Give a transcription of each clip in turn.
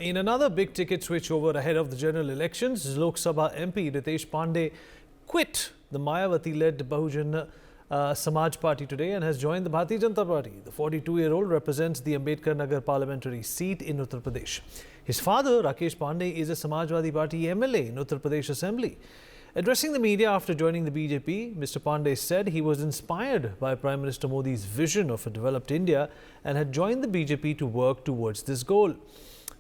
In another big ticket switchover ahead of the general elections, Lok Sabha MP Ritesh Pandey quit the Mayawati-led Bahujan Samaj Party today and has joined the Bharatiya Janata Party. The 42-year-old represents the Ambedkar Nagar parliamentary seat in Uttar Pradesh. His father, Rakesh Pandey, is a Samajwadi Party MLA in Uttar Pradesh Assembly. Addressing the media after joining the BJP, Mr. Pandey said he was inspired by Prime Minister Modi's vision of a developed India and had joined the BJP to work towards this goal.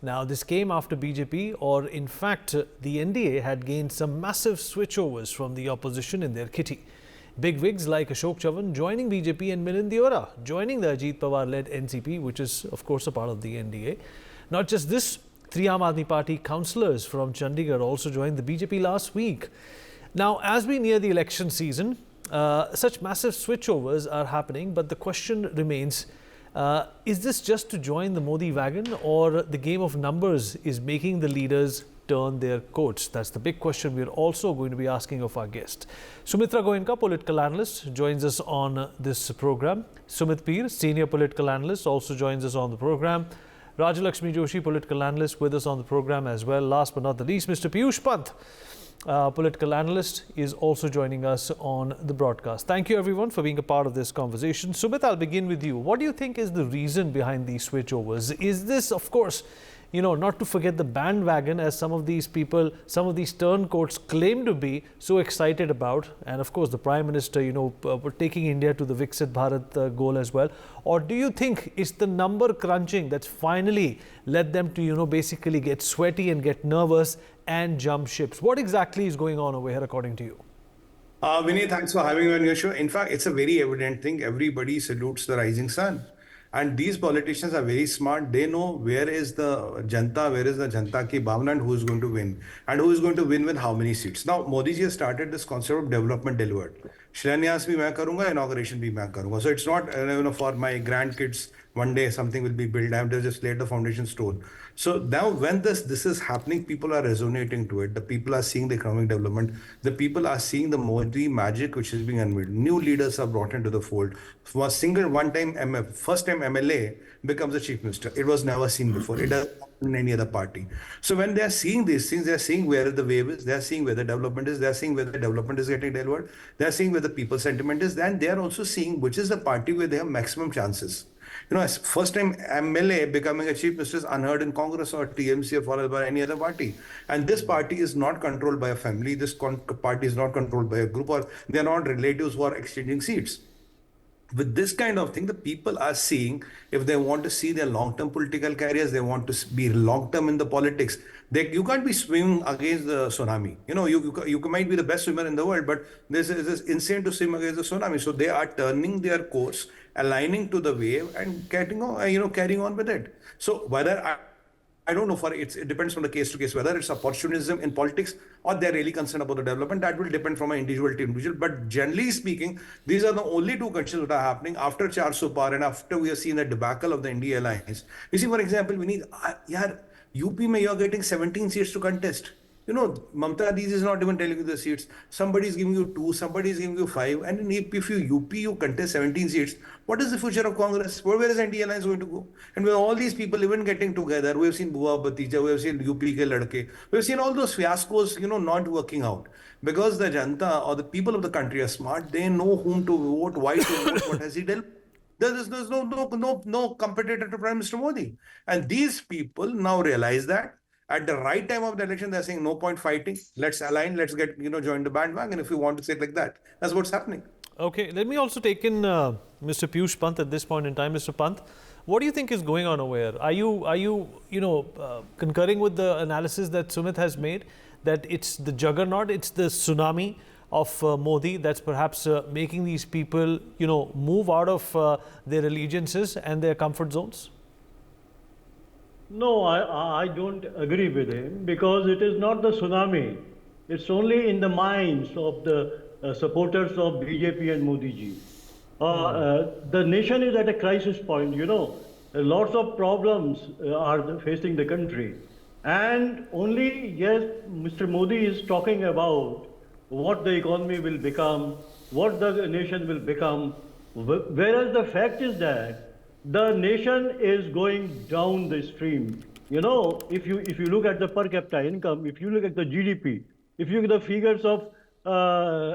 Now, this came after BJP, or in fact, the NDA had gained some massive switchovers from the opposition in their kitty. Big wigs like Ashok Chavan joining BJP and Milind Deora joining the Ajit Pawar-led NCP, which is, of course, a part of the NDA. Not just this, 3 Aam Aadmi Party councillors from Chandigarh also joined the BJP last week. Now, as we near the election season, such massive switchovers are happening, but the question remains, is this just to join the Modi wagon, or the game of numbers is making the leaders turn their coats? That's the big question we're also going to be asking of our guest. Sumitra Goenka, political analyst, joins us on this program. Sumit Peer, senior political analyst, also joins us on the program. Rajalakshmi Joshi, political analyst, with us on the program as well. Last but not the least, Mr. Piyush Pant, political analyst, is also joining us on the broadcast. Thank you everyone for being a part of this conversation. Sumit, I'll begin with you. What do you think is the reason behind these switchovers? Is this, of course, not to forget the bandwagon, as some of these people, some of these turncoats claim to be so excited about, and of course the Prime Minister, taking India to the Viksit Bharat goal as well? Or do you think it's the number crunching that's finally led them to, basically get sweaty and get nervous and jump ships? What exactly is going on over here, according to you? Vinay, thanks for having me on your show. In fact, it's a very evident thing. Everybody salutes the rising sun. And these politicians are very smart. They know where is the Janta ki bhavna, and who is going to win. And who is going to win with how many seats. Now, Modi ji has started this concept of development delivered. Shilanyas bhi main karunga, inauguration bhi main karunga. So it's not, for my grandkids, one day something will be built. I have just laid the foundation stone. So now when this is happening, people are resonating to it. The people are seeing the economic development. The people are seeing the Modi magic which is being unveiled. New leaders are brought into the fold. For a single first time MLA becomes a chief minister. It was never seen before. It doesn't happen in any other party. So when they are seeing these things, they are seeing where the wave is. They are seeing where the development is. They are seeing where the development is getting delivered. They are seeing where the people's sentiment is. And they are also seeing which is the party where they have maximum chances. As first time MLA becoming a chief minister is unheard in Congress or TMC or followed by any other party. And this party is not controlled by a family. This party is not controlled by a group, or they are not relatives who are exchanging seats. With this kind of thing, the people are seeing, if they want to see their long-term political careers, they want to be long-term in the politics. You can't be swimming against the tsunami. You might be the best swimmer in the world, but this is insane to swim against the tsunami. So they are turning their course, aligning to the wave, and carrying on with it. So whether I don't know, it depends from the case to case, whether it's opportunism in politics or they're really concerned about the development. That will depend from an individual to individual. But generally speaking, these are the only two conditions that are happening after 400 par and after we have seen the debacle of the India alliance. You see, for example, we need, UP mein you're getting 17 seats to contest. Mamata Didi is not even telling you the seats. Somebody is giving you 2, somebody is giving you 5. And if you contest 17 seats, what is the future of Congress? Where is NDA alliance going to go? And with all these people even getting together, we have seen Bua Batija, we have seen UP ke ladke, we have seen all those fiascos, not working out. Because the Janta or the people of the country are smart, they know whom to vote, why to vote, what has he done. There's no competitor to Prime Minister Modi. And these people now realize that. At the right time of the election, they're saying, no point fighting. Let's align. Let's get, join the bandwagon, if you want to say it like that. That's what's happening. Okay. Let me also take in Mr. Piyush Pant at this point in time. Mr. Pant, what do you think is going on over here? Are you concurring with the analysis that Sumit has made, that it's the juggernaut, it's the tsunami of Modi that's perhaps making these people, move out of their allegiances and their comfort zones? No, I don't agree with him, because it is not the tsunami. It's only in the minds of the supporters of BJP and Modi ji. The nation is at a crisis point, Lots of problems are facing the country. And only, yes, Mr. Modi is talking about what the economy will become, what the nation will become, whereas the fact is that the nation is going down the stream. You know, if you look at the per capita income, if you look at the GDP, if you look at the figures of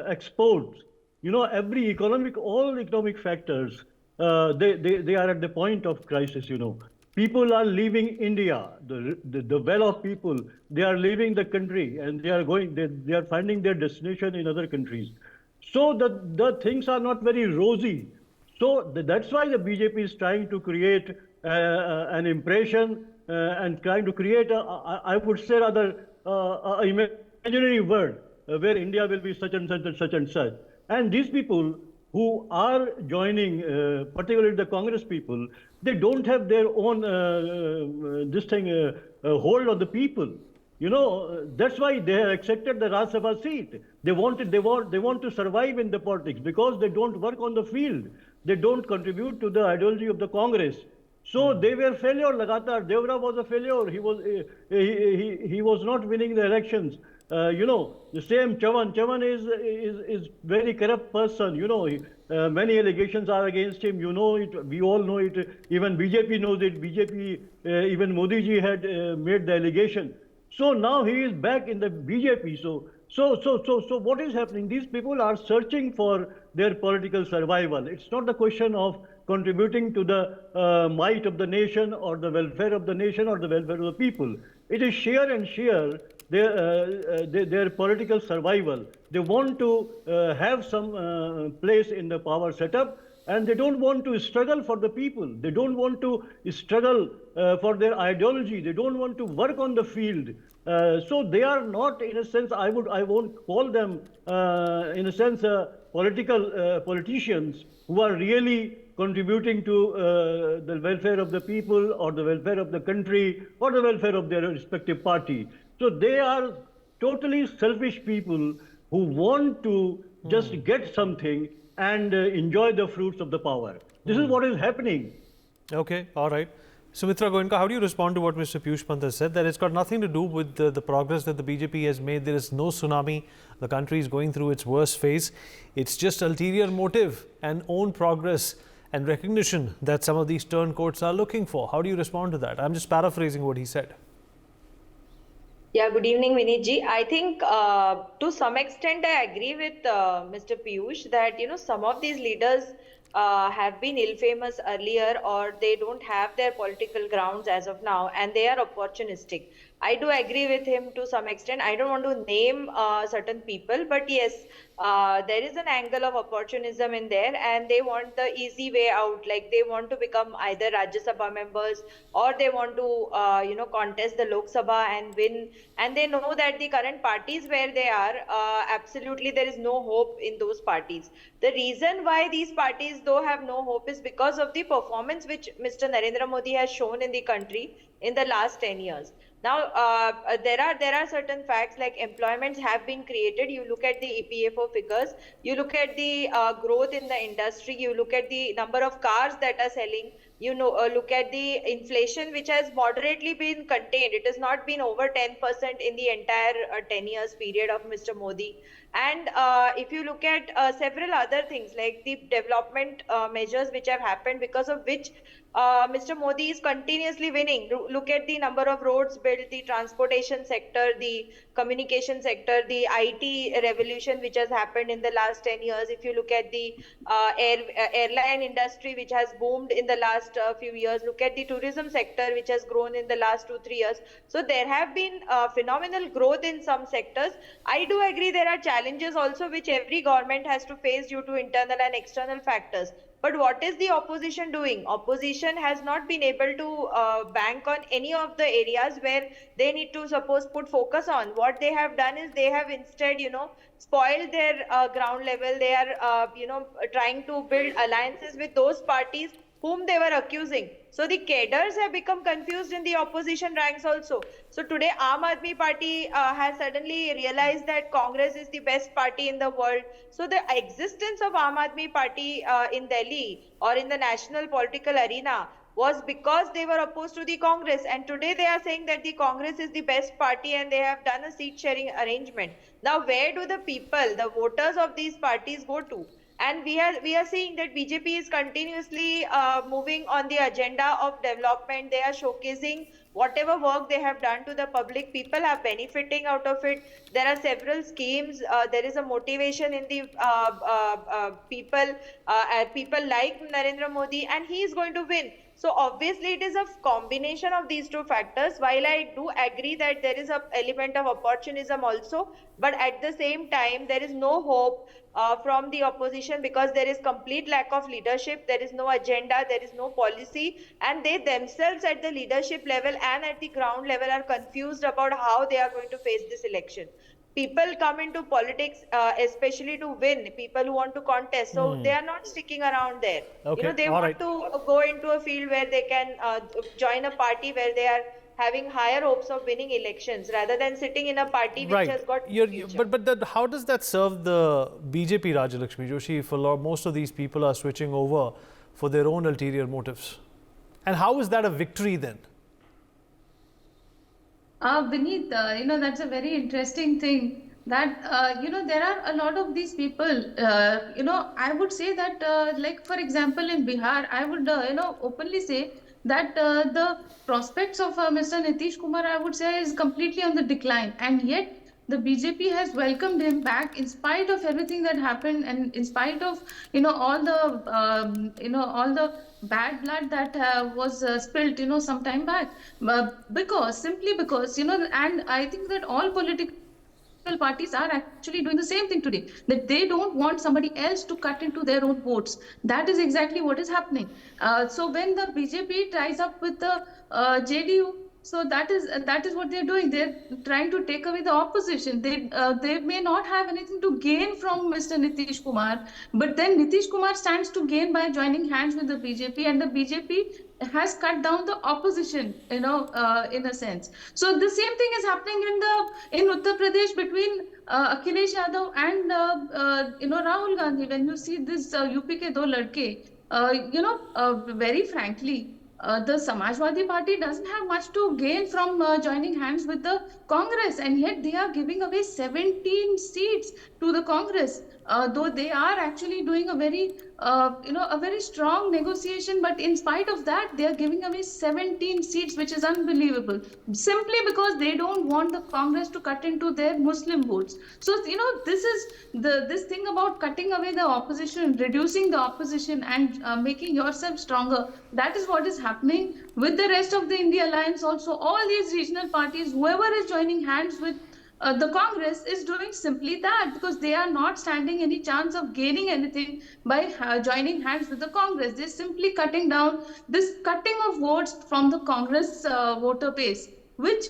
exports, you know, all economic factors, they are at the point of crisis. You know, people are leaving India. The well-off people, they are leaving the country, and they are finding their destination in other countries. So the things are not very rosy. So that's why the BJP is trying to create an impression and trying to create, I would say rather, imaginary world where India will be such and such and such and such. And these people who are joining, particularly the Congress people, they don't have their own hold on the people. You know, that's why they have accepted the Rajya Sabha seat. They want to survive in the politics because they don't work on the field. They don't contribute to the ideology of the Congress. So they were failure. Lagatar Devra was a failure. He was not winning the elections. You know, the same Chavan. Chavan is very corrupt person. You know, many allegations are against him. You know it. We all know it. Even BJP knows it. BJP, even Modi ji had made the allegation. So now he is back in the BJP. So what is happening? These people are searching for their political survival. It's not the question of contributing to the might of the nation or the welfare of the nation or the welfare of the people. It is sheer and sheer their political survival. They want to have some place in the power setup, and they don't want to struggle for the people. They don't want to struggle for their ideology. They don't want to work on the field. So they are not, in a sense, I won't call them, in a sense, politicians who are really contributing to the welfare of the people or the welfare of the country or the welfare of their respective party. So they are totally selfish people who want to just get something and enjoy the fruits of the power. This is what is happening. Okay, all right. Sumitra Goenka, how do you respond to what Mr. Piyush Pant has said, that it's got nothing to do with the progress that the BJP has made? There is no tsunami. The country is going through its worst phase. It's just ulterior motive and own progress and recognition that some of these turncoats are looking for. How do you respond to that? I'm just paraphrasing what he said. Yeah, good evening, Vinitji. I think to some extent I agree with Mr. Piyush that, you know, some of these leaders have been ill-famous earlier, or they don't have their political grounds as of now, and they are opportunistic. I do agree with him to some extent. I don't want to name certain people, but yes, there is an angle of opportunism in there, and they want the easy way out. Like they want to become either Rajya Sabha members, or they want to, contest the Lok Sabha and win. And they know that the current parties where they are, absolutely there is no hope in those parties. The reason why these parties though have no hope is because of the performance which Mr. Narendra Modi has shown in the country in the last 10 years. Now, there are certain facts like employments have been created. You look at the EPFO figures, you look at the growth in the industry, you look at the number of cars that are selling, look at the inflation, which has moderately been contained. It has not been over 10% in the entire 10 years period of Mr. Modi. And if you look at several other things like the development measures which have happened, because of which Mr. Modi is continuously winning. Look at the number of roads built, the transportation sector, the communication sector, the IT revolution which has happened in the last 10 years. If you look at the airline industry which has boomed in the last few years, look at the tourism sector which has grown in the last 2-3 years. So there have been phenomenal growth in some sectors. I do agree there are challenges also which every government has to face due to internal and external factors. But what is the opposition doing? Opposition has not been able to bank on any of the areas where they need to put focus on. What they have done is they have instead, spoiled their ground level. They are, trying to build alliances with those parties whom they were accusing. So the cadres have become confused in the opposition ranks also. So today Aam Aadmi Party has suddenly realized that Congress is the best party in the world. So the existence of Aam Aadmi Party in Delhi or in the national political arena was because they were opposed to the Congress, and today they are saying that the Congress is the best party and they have done a seat sharing arrangement. Now where do the people, the voters of these parties go to? And we are seeing that BJP is continuously moving on the agenda of development. They are showcasing whatever work they have done to the public, people are benefiting out of it. There are several schemes. There is a motivation in the people like Narendra Modi, and he is going to win. So obviously it is a combination of these two factors. While I do agree that there is a element of opportunism also, but at the same time there is no hope from the opposition, because there is complete lack of leadership, there is no agenda, there is no policy, and they themselves at the leadership level and at the ground level are confused about how they are going to face this election. People come into politics especially to win, people who want to contest, so they are not sticking around there. Okay, They all want right. to go into a field where they can join a party where they are having higher hopes of winning elections, rather than sitting in a party which has got no future. But how does that serve the BJP, Rajalakshmi Joshi, if most of these people are switching over for their own ulterior motives? And how is that a victory then? Vineet, that's a very interesting thing that, there are a lot of these people, I would say that, like, for example, in Bihar, I would, openly say that the prospects of Mr. Nitish Kumar, I would say, is completely on the decline. And yet, the BJP has welcomed him back in spite of everything that happened, and in spite of all the bad blood that was spilled some time back, simply because and I think that all political parties are actually doing the same thing today, that they don't want somebody else to cut into their own votes. That is exactly what is happening. So when the BJP ties up with the JDU, so that is what they're doing. They're trying to take away the opposition. They may not have anything to gain from Mr. Nitish Kumar, but then Nitish Kumar stands to gain by joining hands with the BJP, and the BJP has cut down the opposition, in a sense. So the same thing is happening in Uttar Pradesh between Akhilesh Yadav and Rahul Gandhi. When you see this UP ke do ladke, very frankly, the Samajwadi Party doesn't have much to gain from joining hands with the Congress, and yet they are giving away 17 seats to the Congress, though they are actually doing a very strong negotiation. But in spite of that, they are giving away 17 seats, which is unbelievable, simply because they don't want the Congress to cut into their Muslim votes. So this is this thing about cutting away the opposition, reducing the opposition, and making yourself stronger. That is what is happening with the rest of the India Alliance also. All these regional parties, whoever is joining hands with the Congress, is doing simply that, because they are not standing any chance of gaining anything by joining hands with the Congress. They're simply cutting down this cutting of votes from the Congress voter base, which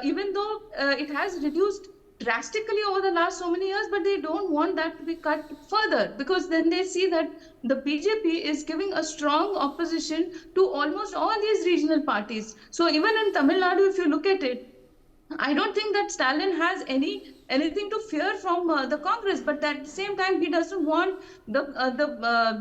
even though it has reduced drastically over the last so many years, but they don't want that to be cut further, because then they see that the BJP is giving a strong opposition to almost all these regional parties. So even in Tamil Nadu, if you look at it, I don't think that Stalin has anything to fear from the Congress, but at the same time, he doesn't want the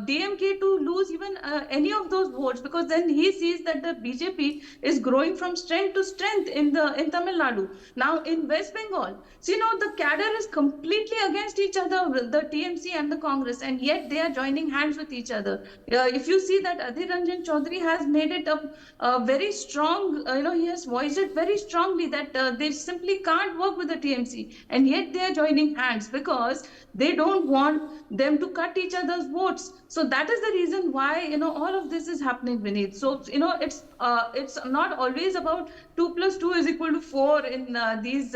DMK to lose even any of those votes, because then he sees that the BJP is growing from strength to strength in Tamil Nadu. Now in West Bengal, so the cadre is completely against each other, the TMC and the Congress, and yet they are joining hands with each other. If you see that Adhir Ranjan Chaudhary has made it a very strong, he has voiced it very strongly that they simply can't work with the TMC. And yet they are joining hands because they don't want them to cut each other's votes. So that is the reason why all of this is happening, Vineet. So it's not always about 2 + 2 = 4 in these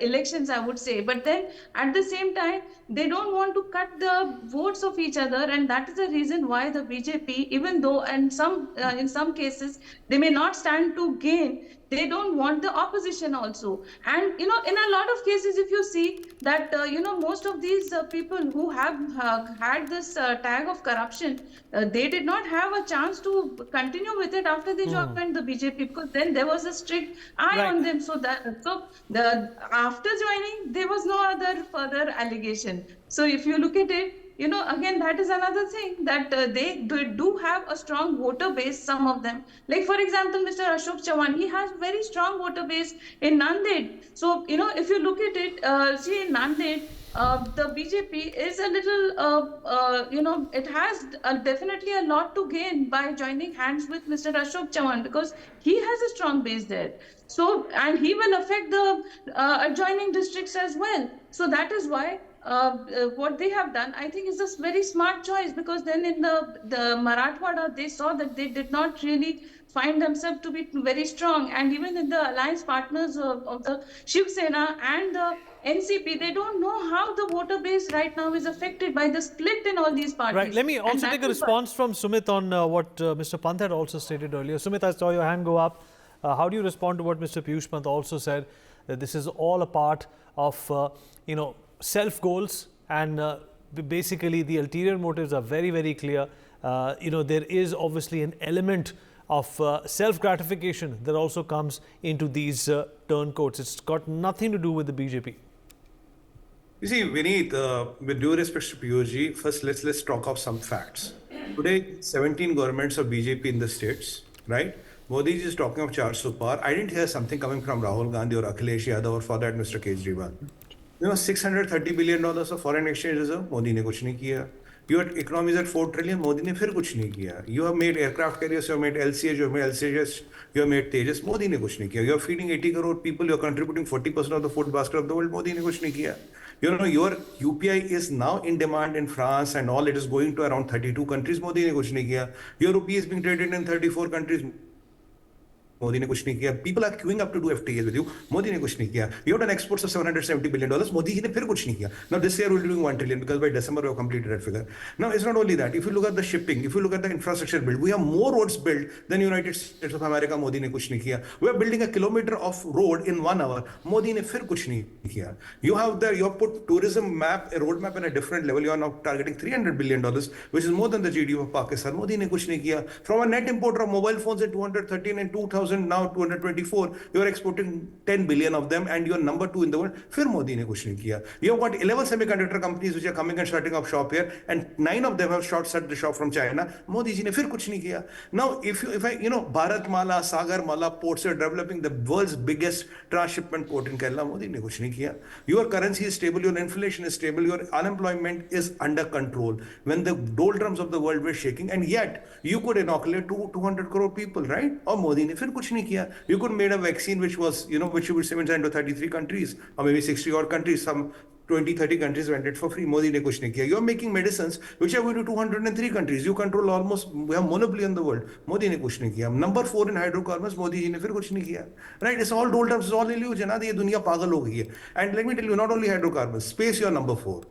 elections, I would say. But then at the same time, they don't want to cut the votes of each other, and that is the reason why the BJP, even though in some cases they may not stand to gain, they don't want the opposition also. And in a lot of cases, if you see that most of these people who have had this tag of corruption, they did not have a chance to continue with it after they joined the BJP, because then there was a strict eye on them. So after joining, there was no other further allegation. So if you look at it, again, that is another thing that they do have a strong voter base, some of them. Like, for example, Mr. Ashok Chavan, he has very strong voter base in Nanded. So, if you look at it, see, in Nanded, the BJP is a little, it has definitely a lot to gain by joining hands with Mr. Ashok Chavan, because he has a strong base there. So, and he will affect the adjoining districts as well. So that is why what they have done, I think, is a very smart choice, because then in the Marathwada, they saw that they did not really find themselves to be very strong. And even in the alliance partners of the Shiv Sena and the NCP, they don't know how the voter base right now is affected by the split in all these parties. Right. Let me also take a response from Sumit on what Mr. Pant had also stated earlier. Sumit, I saw your hand go up. How do you respond to what Mr. Piyush Pant also said, that this is all a part of, self goals, and basically the ulterior motives are very, very clear. There is obviously an element of self gratification that also comes into these turncoats. It's got nothing to do with the BJP. You see, Vineet, with due respect to POG, first let's talk of some facts. Today, 17 governments of BJP in the states, right? Modi ji is talking of 400 par. I didn't hear something coming from Rahul Gandhi or Akhilesh Yadav, or for that Mr. Kejriwal. $630 billion of foreign exchange reserve, Modi ne kuch nahi kiya. Your economy is at 4 trillion, Modi ne phir kuch nahi kiya. You have made aircraft carriers, you have made LCAs, you have made LCAs, you have made Tejas, Modi ne kuch nahi kiya. You are feeding 80 crore people, you are contributing 40% of the food basket of the world, Modi ne kuch nahi kiya. Your UPI is now in demand in France and all, it is going to around 32 countries, Modi ne kuch nahi kiya. Your rupee is being traded in 34 countries. Modi ne kuch nahi kiya. People are queuing up to do FTAs with you. Modi ne kuch nahi kiya. You have done exports of $770 billion. Modi ji ne phir kuch nahi kiya. Now this year we'll be doing 1 trillion, because by December we have completed that figure. Now it's not only that. If you look at the shipping, if you look at the infrastructure build, we have more roads built than United States of America. Modi ne kuch nahi kiya. We are building a kilometer of road in 1 hour. Modi ne phir kuch nahi kiya. You have put tourism map, a road map in a different level. You are now targeting $300 billion, which is more than the GDP of Pakistan. Modi ne kuch nahi kiya. From a net importer of mobile phones in 213 and 2000, now 224, you are exporting 10 billion of them, and you are number 2 in the world. Fir Modi ne kuch nahi kiya. You have got 11 semiconductor companies which are coming and starting up shop here, and 9 of them have short-set the shop from China. Modi ji ne fir kuch nahi kiya. Now, if Bharat Mala, Sagar Mala ports are developing, the world's biggest transshipment port in Kerala, Modi ne kuch nahi kiya. Your currency is stable, your inflation is stable, your unemployment is under control. When the doldrums of the world were shaking, and yet you could inoculate 200 crore people, right? Or Modi ne fir kuch nahi kiya. You could made a vaccine which was, which you would send to 33 countries, or maybe 60 odd countries. Some 20-30 countries went it for free. Modi ne kuch nahi kiya. You are making medicines which are going to 203 countries. You control almost, we have monopoly in the world. Modi ne kuch nahi kiya. Number 4 in hydrocarbons, Modi ji ne fir kuch nahi kiya. Right? It's all doldrums, it's all illusion. Ye duniya pagal ho gayi hai. And let me tell you, not only hydrocarbons, space, you are number 4.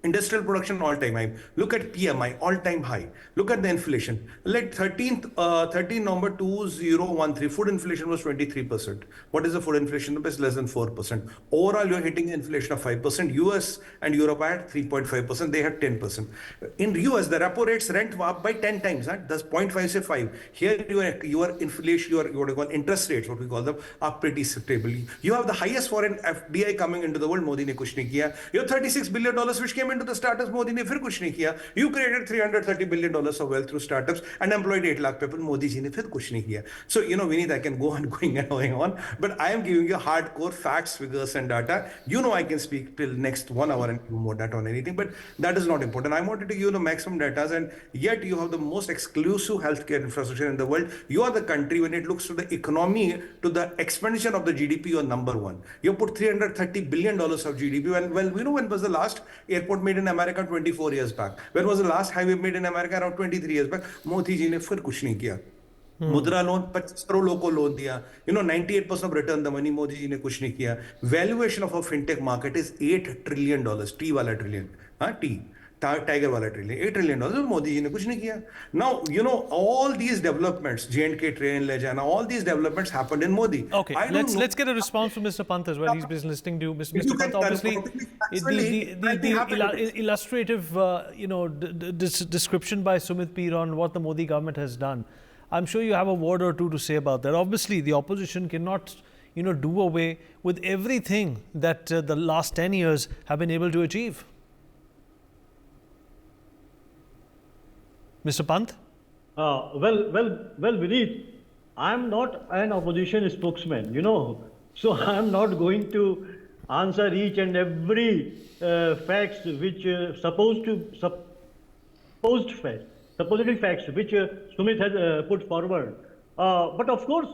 Industrial production all-time high. Look at PMI, all-time high. Look at the inflation. Like 13 November 2013, food inflation was 23%. What is the food inflation? It's less than 4%. Overall, you're hitting inflation of 5%. US and Europe are at 3.5%. They had 10%. In US, the repo rates went up by 10 times. That's 0.5 say 5. Here, your inflation, your what we call interest rates, what we call them, are pretty stable. You have the highest foreign FDI coming into the world. Modi ne kuch nahi kiya. You have $36 billion which came into the startups. Modi ne phir kuch nahi kiya. You created $330 billion of wealth through startups and employed 8 lakh people. Modi ji ne phir kuch nahi kiya. So, Vineet, I can go on going on, but I am giving you hardcore facts, figures and data. I can speak till next 1 hour and more data on anything, but that is not important. I wanted to give you the maximum data, and yet you have the most exclusive healthcare infrastructure in the world. You are the country, when it looks to the economy, to the expenditure of the GDP, you are number 1. You put $330 billion of GDP. When was the last airport made in America? 24 years back. When was the last highway made in America? Around 23 years back. Modi ji ne fir kuch nahi kiya. Mudra loan, 25 crore लोगों को loan दिया. 98% of return the money. Modi ji ne kuch nahi kiya. Valuation of a fintech market is $8 trillion. T wala trillion. T. Tiger wala trillion. $8 trillion. Modi ji ne kuch nahi kiya. Now, all these developments, J&K train, Lejana, all these developments happened in Modi. Okay, let's get a response from Mr. Pant as well. He's been listening to you. Mr. Pant, obviously, the illustrative, description by Sumit Peer on what the Modi government has done. I'm sure you have a word or two to say about that. Obviously, the opposition cannot, do away with everything that the last 10 years have been able to achieve. Mr. Pant? Vineet, I'm not an opposition spokesman, so I'm not going to answer each and every facts which supposedly facts which Sumit has put forward. But of course,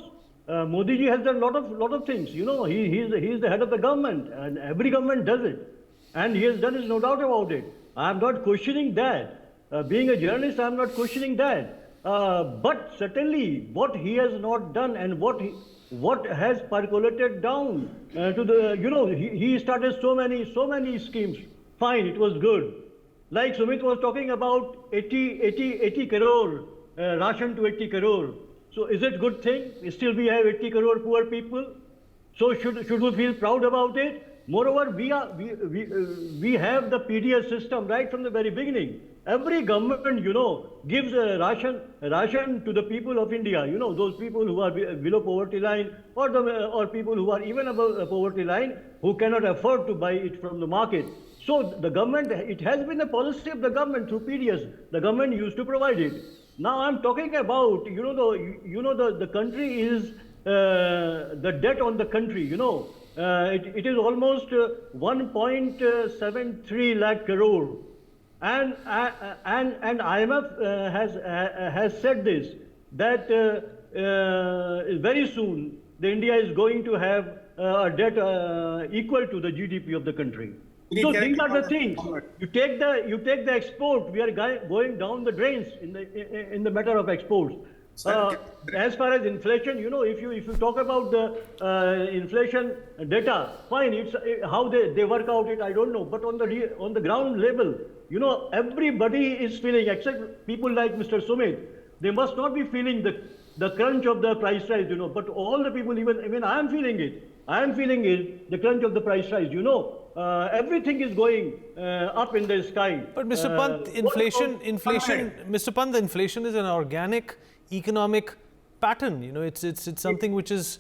Modi ji has done lot of things. He's the head of the government, and every government does it, and he has done it, no doubt about it. I'm not questioning that. Being a journalist, I'm not questioning that. But certainly, what he has not done and what has percolated down to the, he started so many schemes. Fine, it was good. Like Sumit was talking about 80 crore, ration to 80 crore. So is it good thing? Still we have 80 crore poor people. So should we feel proud about it? Moreover, we have the PDS system right from the very beginning. Every government, gives a ration to the people of India. Those people who are below poverty line, or people who are even above poverty line, who cannot afford to buy it from the market. So the government, it has been a policy of the government through PDS. The government used to provide it. Now I'm talking about, the country is the debt on the country. It is almost 1.73 lakh crore. And IMF has said this, that very soon the India is going to have a debt equal to the GDP of the country. So these are the things. You take the export. We are going down the drains in the matter of exports. As far as inflation, if you talk about the inflation data, fine. It's how they work out it, I don't know. But on the ground level, everybody is feeling, except people like Mr. Sumit. They must not be feeling the crunch of the price rise, But all the people, even I am feeling it. I am feeling it, the crunch of the price rise, everything is going up in the sky. But Mr. Pant, Mr. Pant, the inflation is an organic economic pattern. It's something which is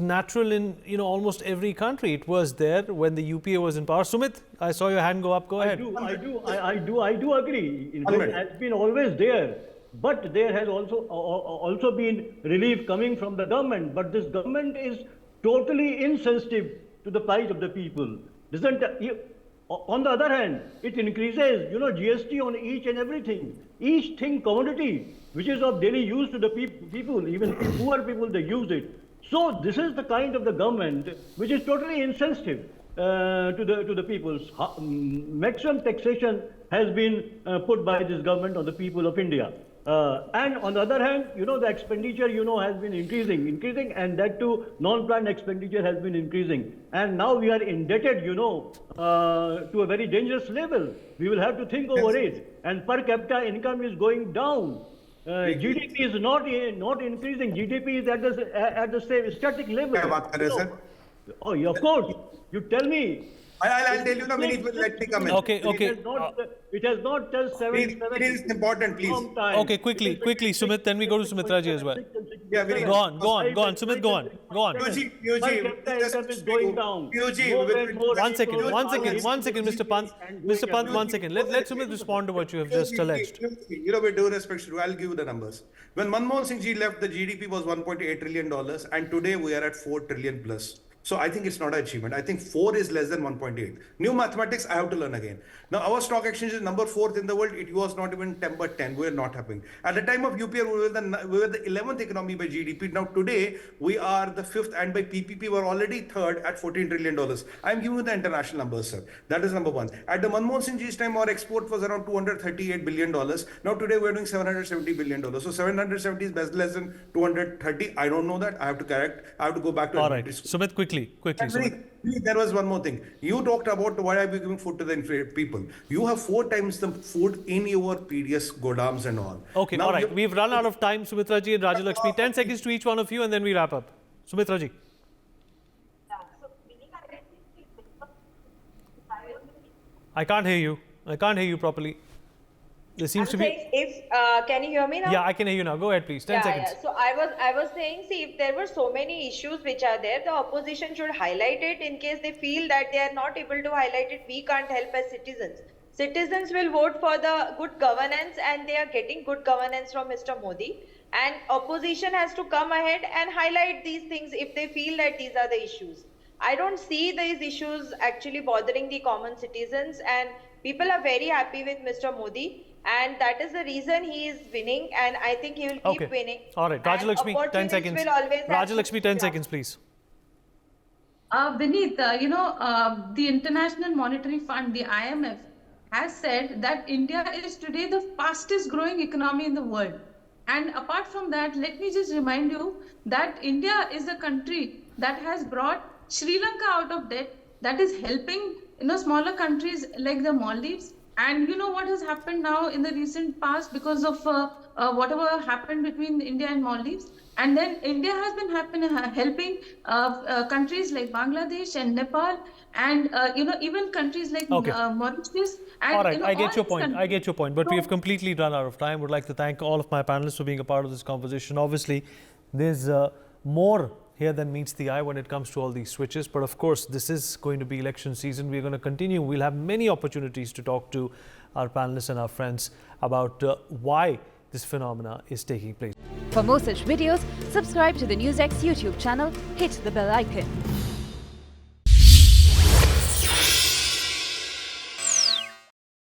natural in almost every country. It was there when the UPA was in power. Sumit, I saw your hand go up. Go ahead. I do agree. Inflation has been always there, but there has also been relief coming from the government. But this government is totally insensitive to the plight of the people. On the other hand, it increases, GST on each and everything. Each thing, commodity, which is of daily use to the people, even poor people, they use it. So this is the kind of the government which is totally insensitive to the people. Maximum taxation has been put by this government on the people of India. And on the other hand, the expenditure, has been increasing, and that too, non-planned expenditure has been increasing. And now we are indebted, to a very dangerous level. We will have to think over it. And per capita income is going down. GDP is not increasing. GDP is at the same static level. Oh, yeah, of course. You tell me. I'll tell you now, Vineet will let me come in. Okay. It has not touched 7. It is important, please. Okay, quickly, Sumit, then we go to Sumitra ji as well. Yeah, very Go on, Sumit, go on. PUG, is going down. One second, Mr. Pant, one second. Let Sumit respond to what you have just alleged. With due respect, I'll give you the numbers. When Manmohan Singh ji left, the GDP was $1.8 trillion, and today we are at 4 trillion plus. So I think it's not an achievement. I think 4 is less than 1.8. New mathematics, I have to learn again. Now, our stock exchange is number 4th in the world. It was not even 10 but 10. We are not happening. At the time of UPA, we were the 11th economy by GDP. Now, today, we are the 5th, and by PPP, we are already 3rd at $14 trillion. I'm giving you the international numbers, sir. That is number 1. At the Manmohan Singh ji's time, our export was around $238 billion. Now, today, we're doing $770 billion. So, 770 is less than 230. I don't know that. I have to correct. I have to go back to... All right. Sumit, quickly. Sumit. There was one more thing. You talked about why are we giving food to the people. You have 4 times the food in your PDS godams and all. Okay, now all right. We've run out of time, Sumitra ji and Rajalakshmi. 10 seconds to each one of you, and then we wrap up. Sumitra ji. I can't hear you properly. There seems to be... can you hear me now? Yeah, I can hear you now. Go ahead, please. 10 seconds. Yeah. So I was saying, see, if there were so many issues which are there, the opposition should highlight it. In case they feel that they are not able to highlight it, we can't help as citizens. citizens will vote for the good governance, and they are getting good governance from Mr. Modi. And opposition has to come ahead and highlight these things if they feel that these are the issues. I don't see these issues actually bothering the common citizens, and people are very happy with Mr. Modi, and that is the reason he is winning, and I think he will keep winning. All right, And Rajalakshmi, 10 opportunities seconds. will always have to- Rajalakshmi, 10 Yeah. seconds, please. Vineet, the International Monetary Fund, the IMF, has said that India is today the fastest growing economy in the world. And apart from that, let me just remind you that India is a country that has brought Sri Lanka out of debt, that is helping smaller countries like the Maldives. And you know what has happened now in the recent past because of whatever happened between India and Maldives. And then India has been helping countries like Bangladesh and Nepal, and even countries like Mauritius. And, All right, I get all your these point. I countries. get your point. But we have So- completely run out of time. Would like to thank all of my panelists for being a part of this conversation. Obviously, there's more here than meets the eye when it comes to all these switches. But of course, this is going to be election season. We're going to continue. We'll have many opportunities to talk to our panelists and our friends about why this phenomena is taking place. For more such videos, subscribe to the NewsX YouTube channel, hit the bell icon.